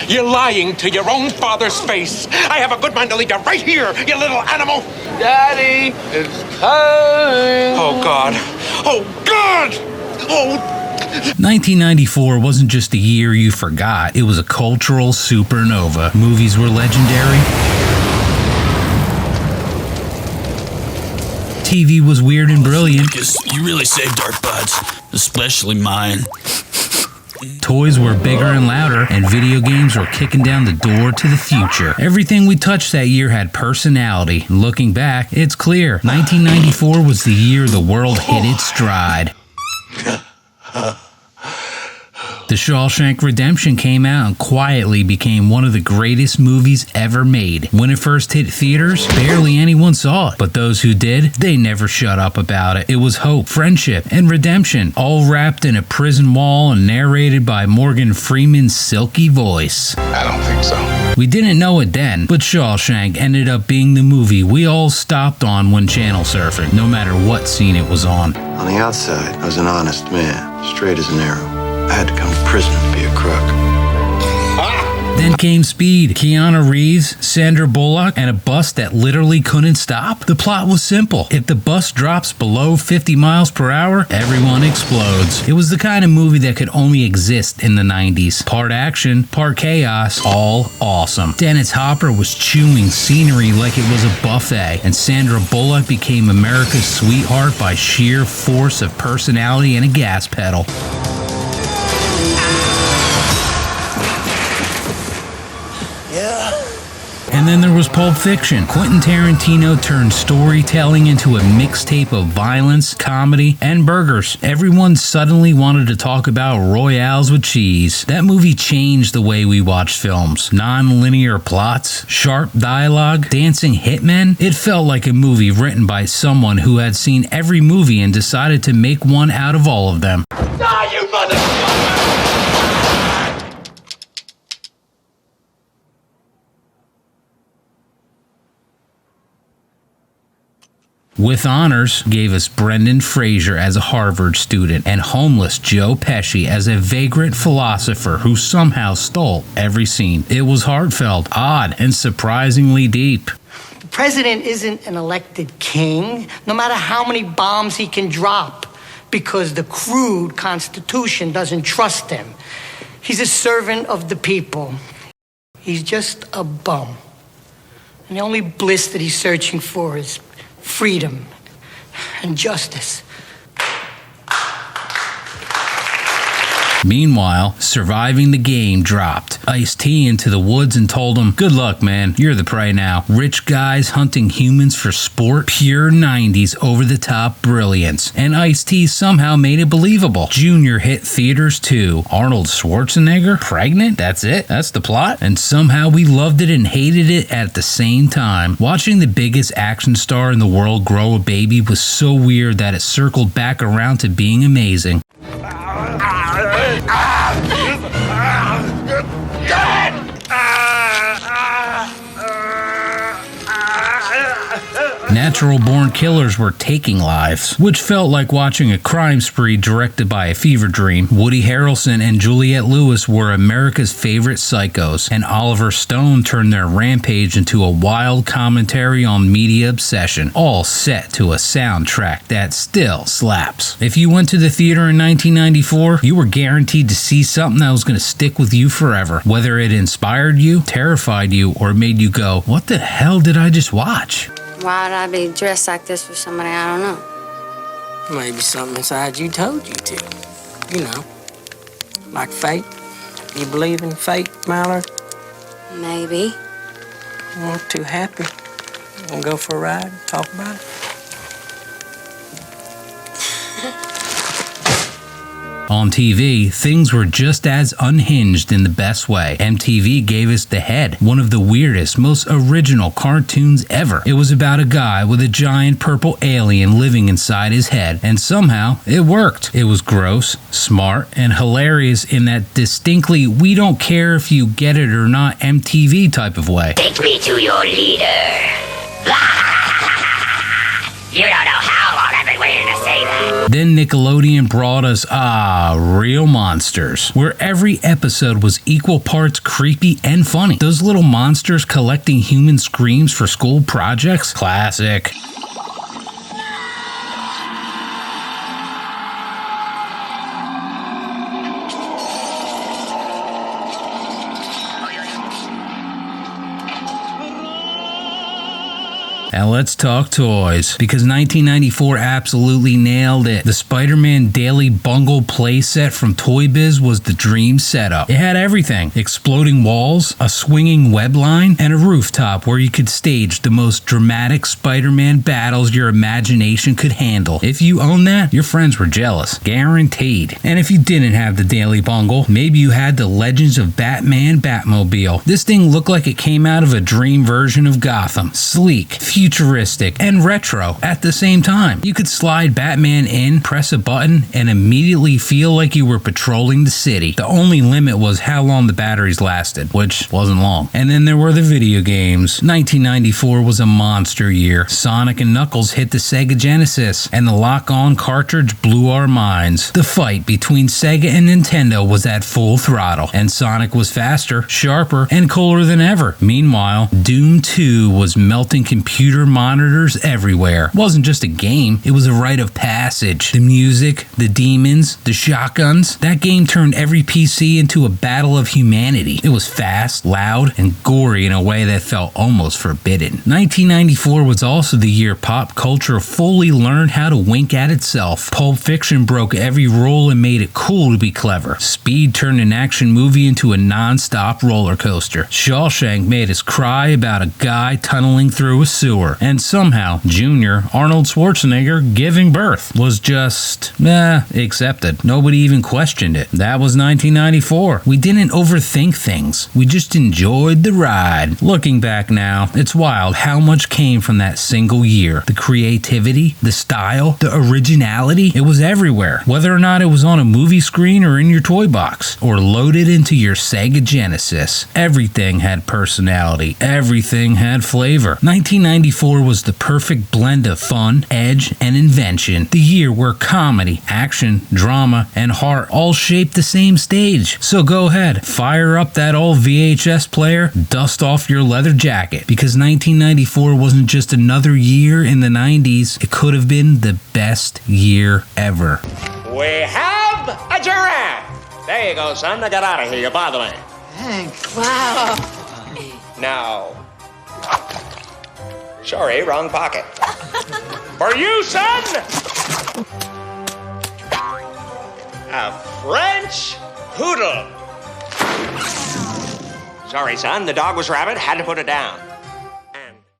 You're lying to your own father's face. I have a good mind to leave you right here, you little animal. Daddy is coming. Oh, God. Oh, God! Oh, 1994 wasn't just a year you forgot, it was a cultural supernova. Movies were legendary. TV was weird and brilliant. Because you really saved our butts, especially mine. Toys were bigger and louder, and video games were kicking down the door to the future. Everything we touched that year had personality. Looking back, it's clear 1994 was the year the world hit its stride. The Shawshank Redemption came out and quietly became one of the greatest movies ever made. When it first hit theaters, barely anyone saw it, but those who did, they never shut up about it. It was hope, friendship, and redemption, all wrapped in a prison wall and narrated by Morgan Freeman's silky voice. I don't think so. We didn't know it then, but Shawshank ended up being the movie we all stopped on when channel surfing, no matter what scene it was on. On the outside, I was an honest man, straight as an arrow. I had to come to prison to be a crook. Then came Speed, Keanu Reeves, Sandra Bullock, and a bus that literally couldn't stop. The plot was simple. If the bus drops below 50 miles per hour, everyone explodes. It was the kind of movie that could only exist in the 90s. Part action, part chaos, all awesome. Dennis Hopper was chewing scenery like it was a buffet, and Sandra Bullock became America's sweetheart by sheer force of personality and a gas pedal. And then there was Pulp Fiction. Quentin Tarantino turned storytelling into a mixtape of violence, comedy, and burgers. Everyone suddenly wanted to talk about Royales with cheese. That movie changed the way we watched films. Non-linear plots, sharp dialogue, dancing hitmen. It felt like a movie written by someone who had seen every movie and decided to make one out of all of them. Die, you motherfucker! With honors, gave us Brendan Fraser as a Harvard student and homeless Joe Pesci as a vagrant philosopher who somehow stole every scene. It was heartfelt, odd, and surprisingly deep. The president isn't an elected king, no matter how many bombs he can drop, because the crude Constitution doesn't trust him. He's a servant of the people. He's just a bum. And the only bliss that he's searching for is freedom and justice. Meanwhile, Surviving the Game dropped. Ice-T into the woods and told him, "Good luck, man. You're the prey now." Rich guys hunting humans for sport. Pure 90s over-the-top brilliance. And Ice-T somehow made it believable. Junior hit theaters too. Arnold Schwarzenegger? Pregnant? That's it? That's the plot? And somehow we loved it and hated it at the same time. Watching the biggest action star in the world grow a baby was so weird that it circled back around to being amazing. Natural-born killers were taking lives, which felt like watching a crime spree directed by a fever dream. Woody Harrelson and Juliette Lewis were America's favorite psychos, and Oliver Stone turned their rampage into a wild commentary on media obsession, all set to a soundtrack that still slaps. If you went to the theater in 1994, you were guaranteed to see something that was going to stick with you forever, whether it inspired you, terrified you, or made you go, "What the hell did I just watch?" Why'd I be dressed like this for somebody I don't know? Maybe something inside you told you to. You know, like fate. You believe in fate, Mallard? Maybe. You weren't too happy. Wanna go for a ride, talk about it? On TV, things were just as unhinged in the best way. MTV gave us The Head, one of the weirdest, most original cartoons ever. It was about a guy with a giant purple alien living inside his head, and somehow it worked. It was gross, smart, and hilarious in that distinctly we don't care if you get it or not MTV type of way. Take me to your leader. You don't know how long I've been Then Nickelodeon brought us Real Monsters, where every episode was equal parts creepy and funny. Those little monsters collecting human screams for school projects? Classic. Now let's talk toys, because 1994 absolutely nailed it. The Spider-Man Daily Bungle playset from Toy Biz was the dream setup. It had everything: exploding walls, a swinging web line, and a rooftop where you could stage the most dramatic Spider-Man battles your imagination could handle. If you owned that, your friends were jealous. Guaranteed. And if you didn't have the Daily Bungle, maybe you had the Legends of Batman Batmobile. This thing looked like it came out of a dream version of Gotham. Sleek, futuristic, and retro at the same time. You could slide Batman in, press a button, and immediately feel like you were patrolling the city. The only limit was how long the batteries lasted, which wasn't long. And then there were the video games. 1994 was a monster year. Sonic and Knuckles hit the Sega Genesis, and the lock-on cartridge blew our minds. The fight between Sega and Nintendo was at full throttle, and Sonic was faster, sharper, and cooler than ever. Meanwhile, Doom 2 was melting computer monitors everywhere. It wasn't just a game, it was a rite of passage. The music, the demons, the shotguns. That game turned every PC into a battle of humanity. It was fast, loud, and gory in a way that felt almost forbidden. 1994 was also the year pop culture fully learned how to wink at itself. Pulp Fiction broke every rule and made it cool to be clever. Speed turned an action movie into a non-stop roller coaster. Shawshank made us cry about a guy tunneling through a sewer. And somehow, Junior, Arnold Schwarzenegger, giving birth was just, accepted. Nobody even questioned it. That was 1994. We didn't overthink things. We just enjoyed the ride. Looking back now, it's wild how much came from that single year. The creativity, the style, the originality, it was everywhere. Whether or not it was on a movie screen or in your toy box, or loaded into your Sega Genesis, everything had personality. Everything had flavor. 1994 was the perfect blend of fun, edge, and invention. The year where comedy, action, drama, and heart all shaped the same stage. So go ahead, fire up that old VHS player, dust off your leather jacket, because 1994 wasn't just another year in the 90s, it could have been the best year ever. We have a giraffe! There you go, son. Now get out of here. You're bothering me. Thanks. Wow. Now. Sorry, wrong pocket. For you, son! A French poodle. Sorry, son. The dog was rabid. Had to put it down.